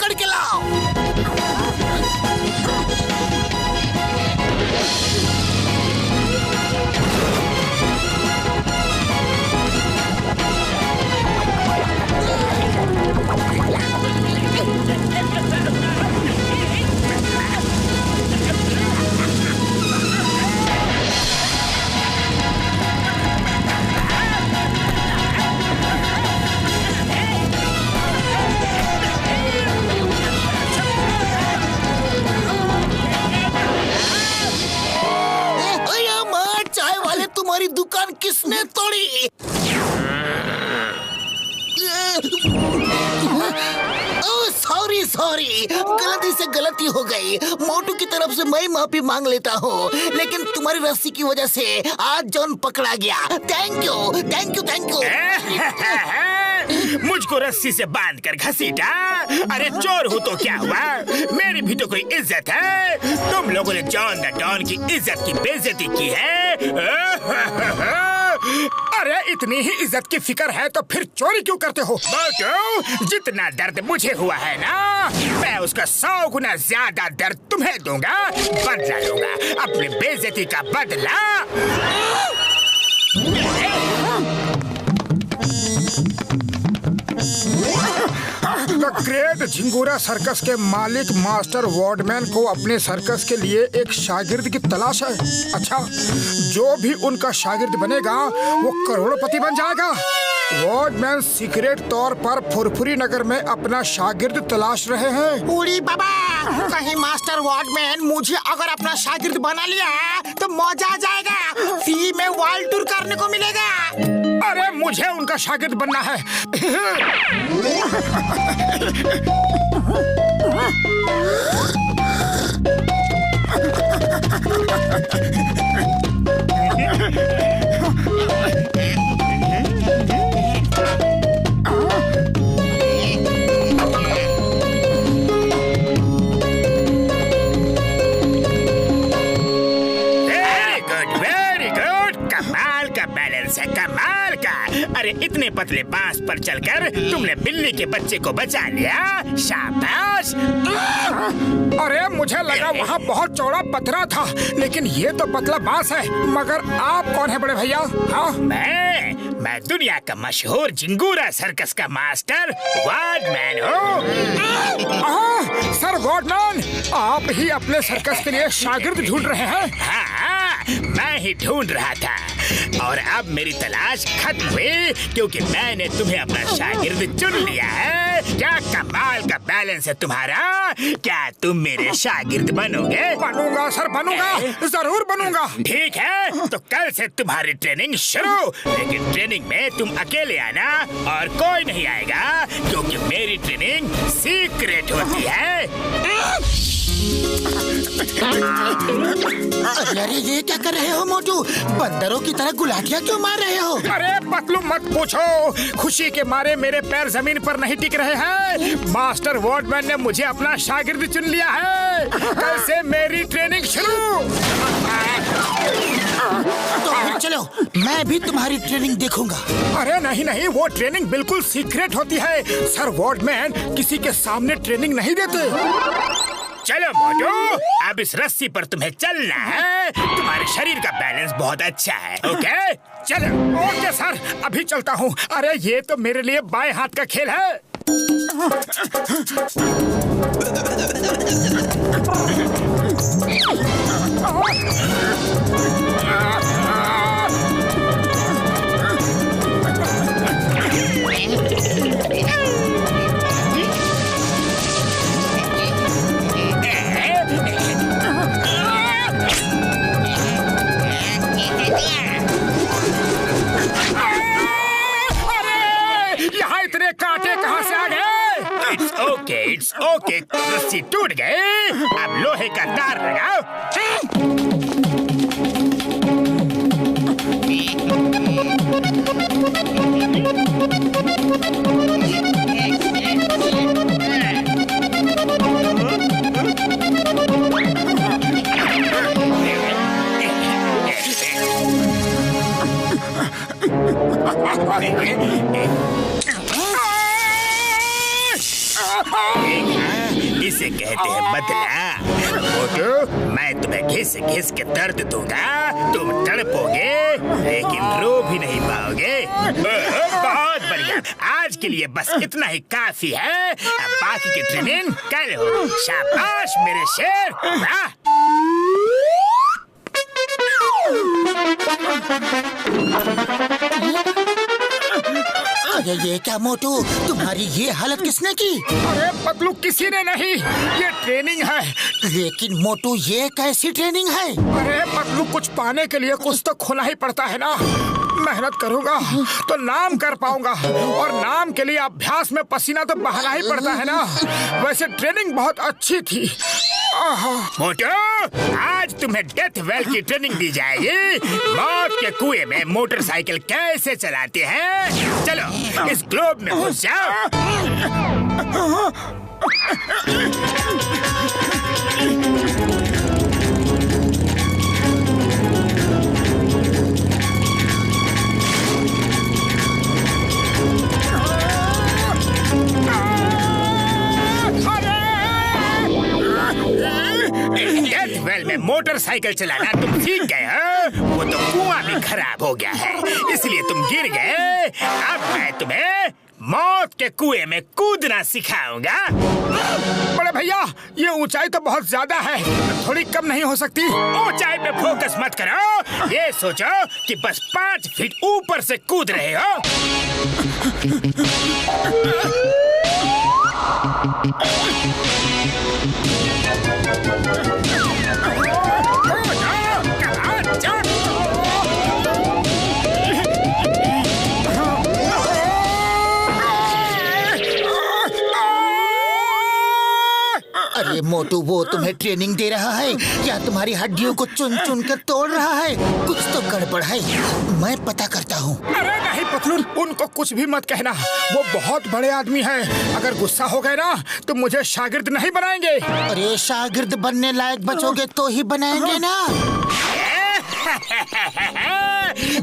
पकड़ के लाओ। तुम्हारी दुकान किसने तोड़ी? सॉरी, गलती से गलती हो गई। मोटू की तरफ से मैं माफी मांग लेता हूँ, लेकिन तुम्हारी रस्सी की वजह से आज जॉन पकड़ा गया। Thank you. मुझको रस्सी से बांध कर घसीटा। अरे चोर हूँ तो क्या हुआ, मेरी भी तो कोई इज्जत है। तुम लोगों ने जॉन द डॉन की इज्जत की बेइज्जती की है। अरे इतनी ही इज्जत की फिक्र है तो फिर चोरी क्यों करते हो? मोटू, जितना दर्द मुझे हुआ है ना, मैं उसका 100 गुना ज्यादा दर्द तुम्हें दूंगा। बदला लूंगा, अपनी बेइज्जती का बदला। द ग्रेट झिंगूरा सर्कस के मालिक मास्टर वॉर्डमैन को अपने सर्कस के लिए एक शागिर्द की तलाश है। अच्छा, जो भी उनका शागिर्द बनेगा वो करोड़पति बन जाएगा। वॉर्डमैन सीक्रेट तौर पर फुरफुरी नगर में अपना शागिर्द तलाश रहे हैं। बूढ़ी बाबा, कहीं मास्टर वॉर्डमैन मुझे अगर अपना शागिर्द बना लिया तो मजा आ जाएगा। फ्री में वर्ल्ड टूर करने को मिलेगा। अरे मुझे उनका शागिर्द बनना है। वेरी गुड, कमाल का बैलेंस है, कमाल का। अरे इतने पतले बांस पर चलकर तुमने बिल्ली के बच्चे को बचा लिया, शाबाश। अरे मुझे लगा वहाँ बहुत चौड़ा पथरा था, लेकिन ये तो पतला बांस है। मगर आप कौन है बड़े भैया? हाँ, मैं दुनिया का मशहूर झिंगूरा सर्कस का मास्टर वॉर्डमैन हूँ। सर वॉर्डमैन, आप ही अपने सर्कस के लिए शागिर्द ढूंढ रहे हैं? हाँ, मैं ही ढूंढ रहा था और अब मेरी तलाश खत्म हुई क्योंकि मैंने तुम्हें अपना शागिर्द चुन लिया है। क्या कमाल का बैलेंस है तुम्हारा। क्या तुम मेरे शागिर्द बनोगे? बनूंगा सर, बनूंगा, जरूर बनूंगा। ठीक है, तो कल से तुम्हारी ट्रेनिंग शुरू। लेकिन ट्रेनिंग में तुम अकेले आना और कोई नहीं आएगा क्योंकि मेरी ट्रेनिंग सीक्रेट होती है। अरे ये क्या कर रहे हो मोटू? बंदरों की तरह गुलाटियाँ क्यों मार रहे हो? अरे पतलू मत पूछो, खुशी के मारे मेरे पैर जमीन पर नहीं टिक रहे हैं। मास्टर वॉर्डमैन ने मुझे अपना शागिर्द चुन लिया है। कल से मेरी ट्रेनिंग शुरू। तो फिर चलो, मैं भी तुम्हारी ट्रेनिंग देखूंगा। अरे नहीं नहीं, वो ट्रेनिंग बिल्कुल सीक्रेट होती है। सर वॉर्डमैन किसी के सामने ट्रेनिंग नहीं देते। चलो मोटू, अब इस रस्सी पर तुम्हें चलना है। तुम्हारे शरीर का बैलेंस बहुत अच्छा है। ओके चलो। ओके सर, अभी चलता हूँ। अरे ये तो मेरे लिए बाएं हाथ का खेल है। इट्स ओके, रस्सी टूट गई। अब लोहे का तार लगाओ। इसे कहते हैं बदला। मोटू, मैं तुम्हें घिस घिस के दर्द दूंगा, तुम तड़पोगे लेकिन रो भी नहीं पाओगे। बहुत बढ़िया, आज के लिए बस इतना ही काफी है। अब बाकी की ट्रेनिंग कल हो। शाबाश मेरे शेर, वाह। अरे ये क्या मोटू, तुम्हारी ये हालत किसने की? अरे पतलू, किसी ने नहीं, ये ट्रेनिंग है। लेकिन मोटू ये कैसी ट्रेनिंग है? अरे पतलू, कुछ पाने के लिए कुछ तो खोना ही पड़ता है ना। मेहनत करूंगा तो नाम कर पाऊंगा, और नाम के लिए अभ्यास में पसीना तो बहाना ही पड़ता है ना। वैसे ट्रेनिंग बहुत अच्छी थी। मोटू, आज तुम्हें डेथ वेल की ट्रेनिंग दी जाएगी। मौत के कुएं में मोटरसाइकिल कैसे चलाते हैं। चलो इस ग्लोब में घुस जाओ। डेथ वेल में मोटरसाइकिल चलाना तुम सीख गए हो। वो तो कुआं भी खराब हो गया है, इसलिए तुम गिर गए। अब मैं तुम्हें मौत के कुएं में कूदना सिखाऊंगा। बड़े भैया, ये ऊंचाई तो बहुत ज्यादा है, थोड़ी कम नहीं हो सकती? ऊंचाई पे फोकस मत करो, ये सोचो कि बस 5 फीट ऊपर से कूद रहे हो। अरे मोटू, वो तुम्हें ट्रेनिंग दे रहा है या तुम्हारी हड्डियों को चुन चुन कर तोड़ रहा है? कुछ तो गड़बड़ है, मैं पता करता हूँ। अरे नहीं पतलू, उनको कुछ भी मत कहना, वो बहुत बड़े आदमी हैं। अगर गुस्सा हो गए ना तो मुझे शागिर्द नहीं बनाएंगे। अरे शागिर्द बनने लायक बचोगे तो ही बनाएंगे ना।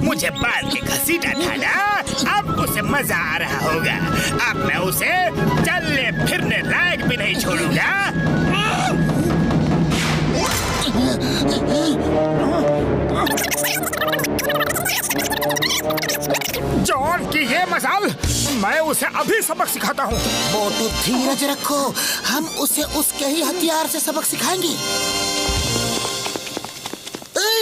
मुझे बाल के घसीटा था ना, अब उसे मजा आ रहा होगा। अब मैं उसे चलने फिरने लायक भी नहीं छोड़ूंगा। जॉन की ये मजाल, मैं उसे अभी सबक सिखाता हूँ। मोटू धीरज रखो, हम उसे उसके ही हथियार से सबक सिखाएंगे।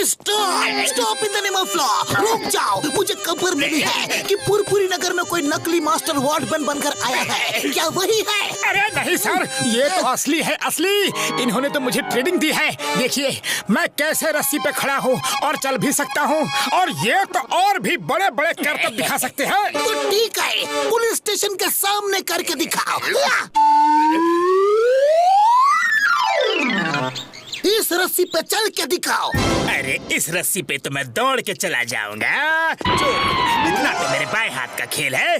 Stop in the name of law, रुक जाओ। मुझे खबर मिली है कि पुरपुरी नगर में कोई नकली मास्टर वार्डमैन बनकर आया है। क्या वही है? अरे नहीं सर, ये तो असली है, असली। इन्होंने तो मुझे ट्रेनिंग दी है। देखिए मैं कैसे रस्सी पे खड़ा हूँ और चल भी सकता हूँ, और ये तो और भी बड़े बड़े करतब दिखा सकते हैं। तो ठीक है, पुलिस स्टेशन के सामने करके दिखाओ। इस रस्सी पे चल के दिखाओ। अरे इस रस्सी पे तो मैं दौड़ के चला जाऊंगा। इतना तो मेरे बाएं हाथ का खेल है।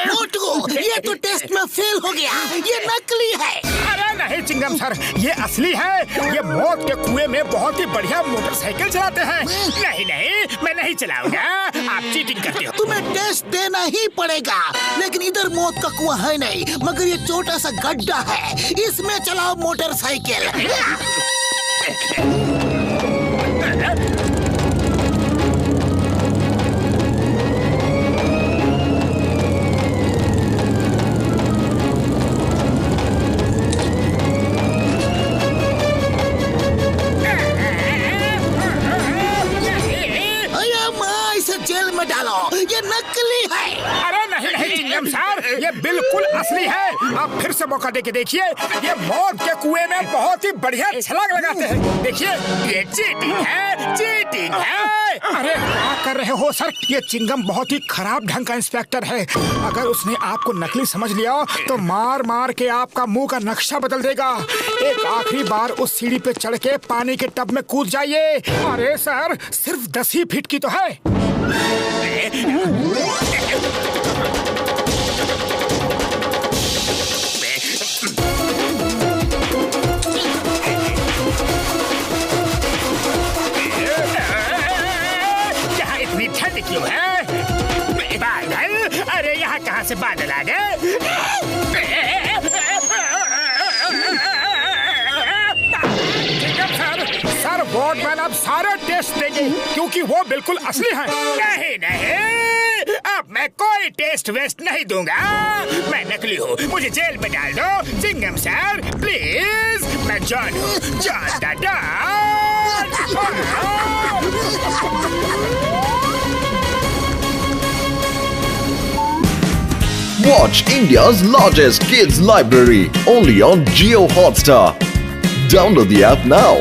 मोटू, ये तो टेस्ट में फेल हो गया, ये नकली है। अरे नहीं चिंगम सर, ये असली है। ये मौत के कुएं में बहुत ही बढ़िया मोटरसाइकिल चलाते हैं। नहीं नहीं, मैं नहीं चलाऊंगा, आप चीटिंग करते हो। तुम्हें टेस्ट देना ही पड़ेगा, लेकिन इधर मौत का कुआं है नहीं, मगर ये छोटा सा गड्ढा है, इसमें चलाओ मोटरसाइकिल। ये नकली है। अरे नहीं नहीं चिंगम सर, ये बिल्कुल असली है। आप फिर से मौका देके देखिए, ये मौत के कुएं में बहुत ही बढ़िया छलांग लगाते हैं। देखिए, ये चीटिंग है, चीटिंग है। अरे क्या कर रहे हो सर, ये चिंगम बहुत ही खराब ढंग का इंस्पेक्टर है। अगर उसने आपको नकली समझ लिया तो मार मार के आपका मुंह का नक्शा बदल देगा। एक आखिरी बार उस सीढ़ी पे चढ़ के पानी के टब में कूद जाइए। अरे सर, सिर्फ 10 ही फीट की तो है। बादल आ गए। सर वार्डमैन अब सारे टेस्ट देंगे क्योंकि वो बिल्कुल असली हैं। नहीं नहीं, अब मैं कोई टेस्ट वेस्ट नहीं दूंगा। मैं नकली हूँ, मुझे जेल में डाल दो। सिंघम सर प्लीज, मैं जॉन हूँ, John the don. Watch India's largest kids library only on Jio Hotstar. Download the app now.